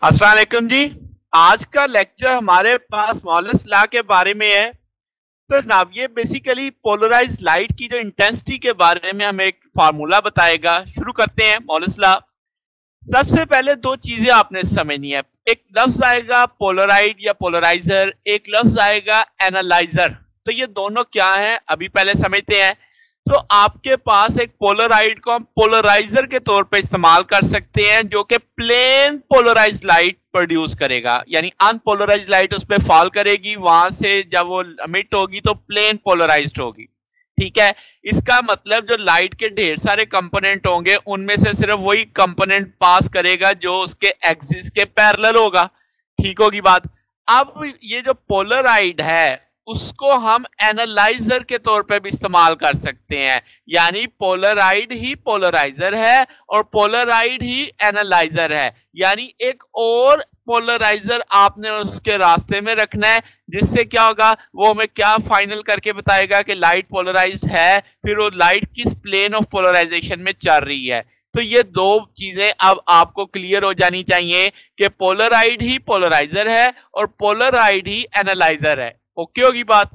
अस्सलाम वालेकुम जी। आज का लेक्चर हमारे पास मॉलस लॉ के बारे में है। तो जनाब ये बेसिकली पोलराइज लाइट की जो इंटेंसिटी के बारे में हमें एक फार्मूला बताएगा। शुरू करते हैं मॉलस लॉ। सबसे पहले दो चीजें आपने समझनी है। एक लफ्ज आएगा पोलराइड या पोलराइजर, एक लफ्ज आएगा एनालाइजर। तो ये दोनों क्या है अभी पहले समझते हैं। तो आपके पास एक पोलराइड को हम पोलराइजर के तौर पे इस्तेमाल कर सकते हैं, जो कि प्लेन पोलराइज लाइट प्रोड्यूस करेगा, यानी अनपोलराइज लाइट उस पर फॉल करेगी, वहां से जब वो एमिट होगी तो प्लेन पोलराइज्ड होगी। ठीक है। इसका मतलब जो लाइट के ढेर सारे कंपोनेंट होंगे उनमें से सिर्फ वही कंपोनेंट पास करेगा जो उसके एक्सिस के पैरेलल होगा। ठीक होगी बात। अब ये जो पोलराइड है उसको हम एनालाइजर के तौर पे भी इस्तेमाल कर सकते हैं, यानी पोलराइड ही पोलराइजर है और पोलराइड ही एनालाइजर है, यानी एक और पोलराइजर आपने उसके रास्ते में रखना है, जिससे क्या होगा वो हमें क्या फाइनल करके बताएगा कि लाइट पोलराइज्ड है, फिर वो लाइट किस प्लेन ऑफ पोलराइजेशन में चल रही है। तो ये दो चीजें अब आपको क्लियर हो जानी चाहिए कि पोलराइड ही पोलराइजर है और पोलराइड ही एनालाइजर है। ओके होगी बात।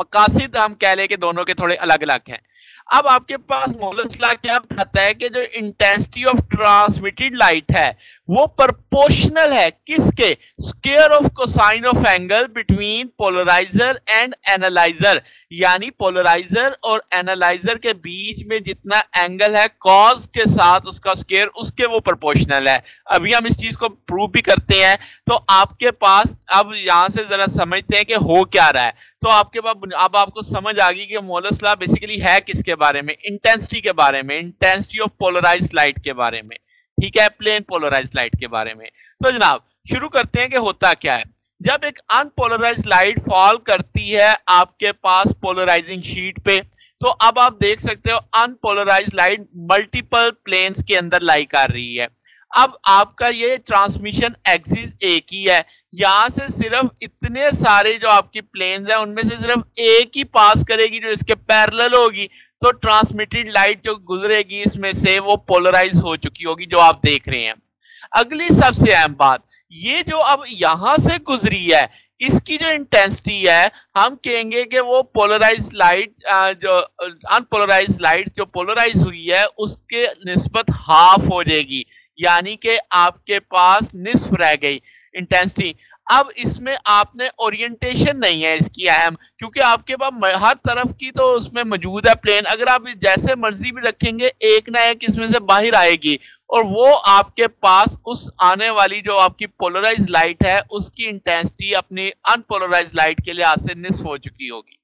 मकासिद हम कह ले कि दोनों के थोड़े अलग अलग हैं। अब आपके पास मोलस लॉ क्या बताता है कि जो इंटेंसिटी ऑफ ट्रांसमिटेड लाइट है वो प्रोपोर्शनल है किसके, square of cosine of angle between polariser and analyser, यानी पोलराइजर और एनालाइजर के बीच में जितना एंगल है कॉज के साथ उसका स्क्वायर उसके वो प्रोपोर्शनल है। अभी हम इस चीज को प्रूव भी करते हैं। तो आपके पास अब यहां से जरा समझते हैं कि हो क्या रहा है। तो आपके पास अब आपको समझ आ गई कि मोलस लॉ बेसिकली है किसके बारे में, इंटेंसिटी के बारे में, इंटेंसिटी ऑफ पोलराइज्ड लाइट के बारे में। ठीक है, प्लेन पोलराइज्ड लाइट के बारे में। तो जनाब शुरू करते हैं कि होता क्या है। जब एक अनपोलराइज्ड लाइट फॉल करती है आपके पास पोलराइजिंग शीट पे, तो अब आप देख सकते हो अनपोलराइज्ड लाइट मल्टीपल प्लेन्स के अंदर लाई कर रही है। अब आपका ये ट्रांसमिशन एक्सिस एक ही है, यहां से सिर्फ इतने सारे जो आपकी प्लेन्स हैं उनमें से सिर्फ एक ही पास करेगी जो इसके पैरेलल होगी। तो ट्रांसमिटेड लाइट जो गुजरेगी इसमें से वो पोलराइज हो चुकी होगी, जो आप देख रहे हैं। अगली सबसे अहम बात, ये जो अब यहां से गुजरी है इसकी जो इंटेंसिटी है हम कहेंगे कि वो पोलराइज लाइट जो अनपोलराइज लाइट जो पोलराइज हुई है उसके निस्बत हाफ हो जाएगी, यानी कि आपके पास निस्फ रह गई इंटेंसिटी। अब इसमें आपने ओरिएंटेशन नहीं है इसकी अहम, क्योंकि आपके पास हर तरफ की तो उसमें मौजूद है प्लेन, अगर आप जैसे मर्जी भी रखेंगे एक ना एक इसमें से बाहर आएगी और वो आपके पास उस आने वाली जो आपकी पोलराइज लाइट है उसकी इंटेंसिटी अपनी अनपोलराइज लाइट के लिहाज से निस्फ हो चुकी होगी।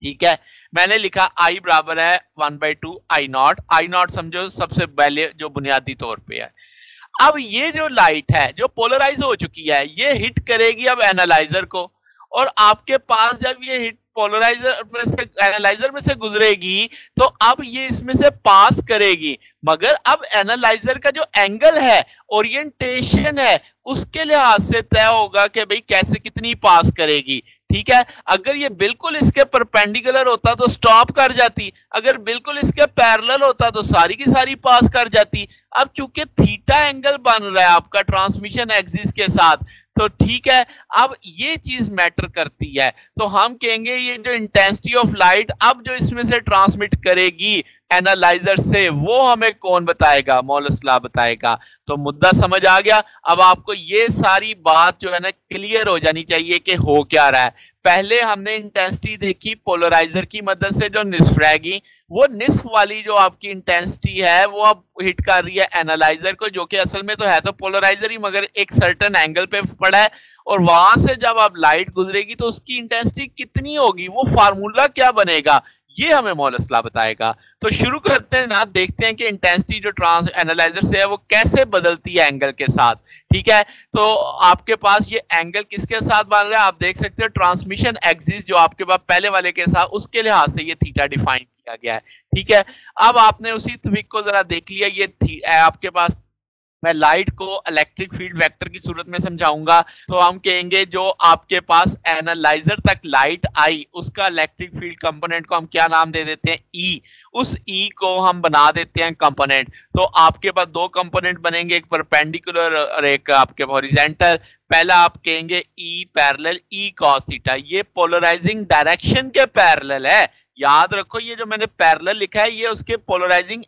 ठीक है, मैंने लिखा I बराबर है 1/2 I नॉट। आई नॉट समझो सबसे पहले जो बुनियादी तौर पे है। अब ये जो लाइट है जो पोलराइज हो चुकी है ये हिट करेगी अब एनालाइजर को, और आपके पास जब ये हिट पोलराइजर में से एनालाइजर में से गुजरेगी तो अब ये इसमें से पास करेगी, मगर अब एनालाइजर का जो एंगल है ओरिएंटेशन है उसके लिहाज से तय होगा कि भाई कैसे कितनी पास करेगी। ठीक है, अगर ये बिल्कुल इसके परपेंडिकुलर होता तो स्टॉप कर जाती, अगर बिल्कुल इसके पैरेलल होता तो सारी की सारी पास कर जाती। अब चूंकि थीटा एंगल बन रहा है आपका ट्रांसमिशन एक्सिस के साथ, तो ठीक है अब ये चीज मैटर करती है। तो हम कहेंगे ये जो इंटेंसिटी ऑफ लाइट अब जो इसमें से ट्रांसमिट करेगी एनालाइजर से वो हमें कौन बताएगा, मोलस लॉ बताएगा। तो मुद्दा समझ आ गया। अब आपको ये सारी बात जो है ना क्लियर हो जानी चाहिए कि हो क्या रहा है। पहले हमने इंटेंसिटी देखी पोलराइजर की मदद से जो निस्फ रहेगी, वो निस्फ वाली जो आपकी इंटेंसिटी है वो अब हिट कर रही है एनालाइजर को, जो कि असल में तो है तो पोलराइजर ही मगर एक सर्टेन एंगल पे पड़ा है, और वहां से जब आप लाइट गुजरेगी तो उसकी इंटेंसिटी कितनी होगी, वो फार्मूला क्या बनेगा, ये हमें मोलस लॉ बताएगा। तो शुरू करते हैं ना, देखते हैं कि इंटेंसिटी जो ट्रांस एनालाइजर से है वो कैसे बदलती है एंगल के साथ। ठीक है, तो आपके पास ये एंगल किसके साथ बन रहा है, आप देख सकते हो ट्रांसमिशन एक्सिस जो आपके पास पहले वाले के साथ, उसके लिहाज से ये थीटा डिफाइन किया गया है। ठीक है, अब आपने उसी ट्रिक को जरा देख लिया, ये आपके पास मैं लाइट को इलेक्ट्रिक फील्ड वेक्टर की सूरत में समझाऊंगा तो हम कहेंगे जो आपके पास एनालाइजर तक लाइट आई उसका इलेक्ट्रिक फील्ड कंपोनेंट को हम क्या नाम दे देते हैं, ई। उस ई को हम बना देते हैं कंपोनेंट। तो आपके पास दो कंपोनेंट बनेंगे, एक परपेंडिकुलर और एक आपके हॉरिजॉन्टल। पहला आप कहेंगे E parallel E cos theta, ये पोलराइजिंग डायरेक्शन के पैरेलल है। याद रखो ये जो मैंने पैरेलल लिखा है ये उसके पोलराइजिंग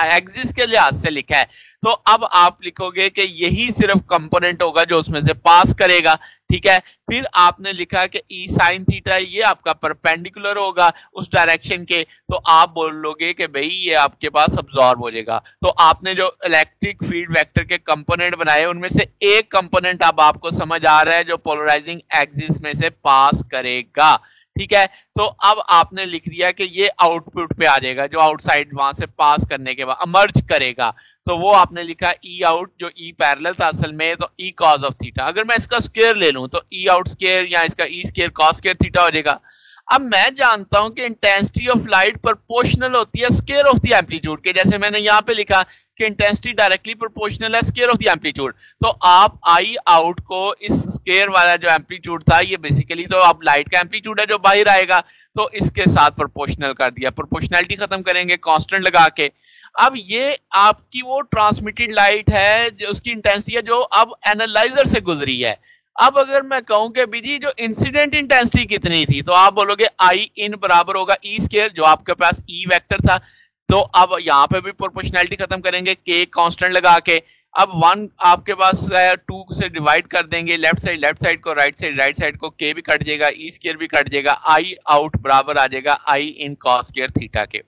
एक्सिस के लिहाज से लिखा है। तो अब आप लिखोगे कि यही सिर्फ कंपोनेंट होगा जो उसमें से पास करेगा, ठीक है। फिर आपने लिखा कि ई साइन थीटा ये आपका परपेंडिकुलर होगा उस डायरेक्शन के, तो आप बोलोगे कि भाई ये आपके पास अब्सॉर्ब हो जाएगा। तो आपने जो इलेक्ट्रिक फील्ड वेक्टर के कंपोनेंट बनाए उनमें से एक कंपोनेंट अब आपको समझ आ रहा है जो पोलराइजिंग एक्सिस में से पास करेगा, ठीक है। तो अब आपने लिख दिया कि ये आउटपुट पे आ जाएगा जो आउटसाइड वहां से पास करने के बाद इमर्ज करेगा, तो वो आपने लिखा ई आउट, जो ई पैरेलल था असल में, तो ई कॉस ऑफ थीटा। अगर मैं इसका स्क्वायर ले लूं तो ई आउट स्क्वायर या इसका E square cos square theta हो जाएगा। अब मैं जानता हूं कि इंटेंसिटी ऑफ लाइट प्रोपोर्शनल होती है स्क्वायर ऑफ द एम्पलीट्यूड के, जैसे मैंने यहां पे लिखा कि इंटेंसिटी डायरेक्टली प्रोपोर्शनल है स्क्वायर ऑफ द एम्पलीट्यूड। तो आप आई आउट को इस स्क्वायर वाला जो एम्पलीट्यूड था ये बेसिकली तो अब लाइट का एम्पलीट्यूड है जो बाहर आएगा, तो इसके साथ प्रोपोर्शनल कर दिया। प्रोपोर्शनैलिटी खत्म करेंगे कांस्टेंट लगा के। अब ये आपकी वो ट्रांसमिटेड लाइट है जो उसकी इंटेंसिटी है जो अब एनालाइजर से गुजरी है। अब अगर मैं कहूं कि बीजी जो इंसिडेंट इंटेंसिटी कितनी थी, तो आप बोलोगे आई इन बराबर होगा ई स्क्वायर, जो आपके पास ई वेक्टर था। तो अब यहाँ पे भी प्रोपोर्शनैलिटी खत्म करेंगे के कांस्टेंट लगा के। अब 1 आपके पास 2 से डिवाइड कर देंगे, लेफ्ट साइड को, राइट साइड को, के भी कट जाएगा, ई स्क्वायर भी कट जाएगा, आई आउट बराबर आ जाएगा आई इन कॉस स्क्वायर थीटा के।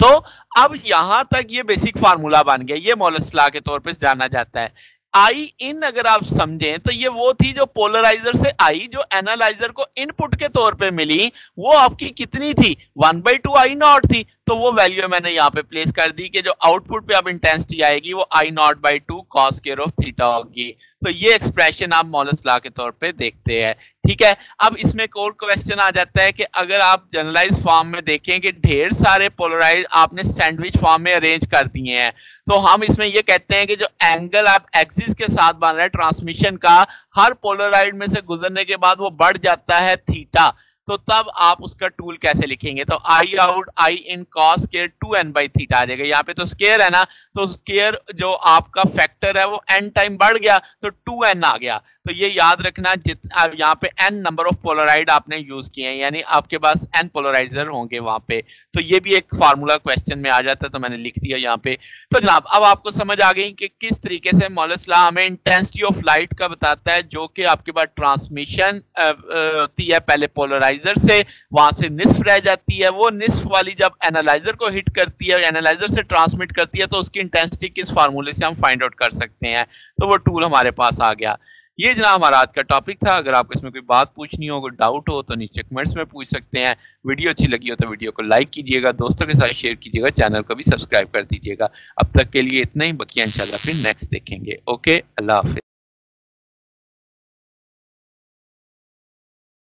तो अब यहां तक ये बेसिक फार्मूला बन गया, ये मॉलस लॉ के तौर पे जाना जाता है। आई इन अगर आप समझें तो ये वो थी जो पोलराइजर से आई, जो एनालाइजर को इनपुट के तौर पे मिली, वो आपकी कितनी थी, 1/2 आई नॉट थी। तो वो वैल्यू मैंने यहाँ पे प्लेस कर दी कि जो आउटपुट पे अब इंटेंसिटी आएगी वो I naught by 2 cos square of theta होगी। तो ये एक्सप्रेशन आप मॉलस लॉ के तौर पे देखते हैं, ठीक है। अब इसमें एक और क्वेश्चन आ जाता है कि अगर आप जनरलाइज फॉर्म में देखें कि ढेर सारे पोलराइज आपने सैंडविच फॉर्म में अरेंज कर दिए हैं, तो हम इसमें ये कहते हैं कि जो एंगल आप एक्सिस के साथ बन रहा है ट्रांसमिशन का, हर पोलराइड में से गुजरने के बाद वो बढ़ जाता है थीटा। तो तब आप उसका टूल कैसे लिखेंगे, तो I out I in cos square 2n by theta आ जाएगा। यहाँ पे तो स्क्वायर है ना, तो स्क्वायर जो आपका फैक्टर है वो n टाइम बढ़ गया तो 2n आ गया। तो ये याद रखना, यहाँ पे n नंबर ऑफ पोलराइड आपने यूज किए हैं, यानी आपके पास n पोलराइजर होंगे वहां पे। तो ये भी एक फार्मूला क्वेश्चन में आ जाता है, तो मैंने लिख दिया यहाँ पे। तो जनाब अब आपको समझ आ गई कि किस तरीके से मॉलस लॉ हमें इंटेंसिटी ऑफ लाइट का बताता है, जो कि आपके पास ट्रांसमिशन होती है पहले पोलराइजर से, वहां से निस्फ रह जाती है, वो निस्फ वाली जब एनालाइजर को हिट करती है, एनालाइजर से ट्रांसमिट करती है, तो उसकी इंटेंसिटी किस फार्मूले से हम फाइंड आउट कर सकते हैं। तो वो टूल हमारे पास आ गया। ये जनाब हमारा आज का टॉपिक था। अगर आपको इसमें कोई बात पूछनी हो, कोई डाउट हो, तो नीचे कमेंट्स में पूछ सकते हैं। वीडियो अच्छी लगी हो तो वीडियो को लाइक कीजिएगा, दोस्तों के साथ शेयर कीजिएगा, चैनल को भी सब्सक्राइब कर दीजिएगा। अब तक के लिए इतना ही, बकिया इंशाल्लाह फिर नेक्स्ट देखेंगे। ओके, अल्लाह हाफिज।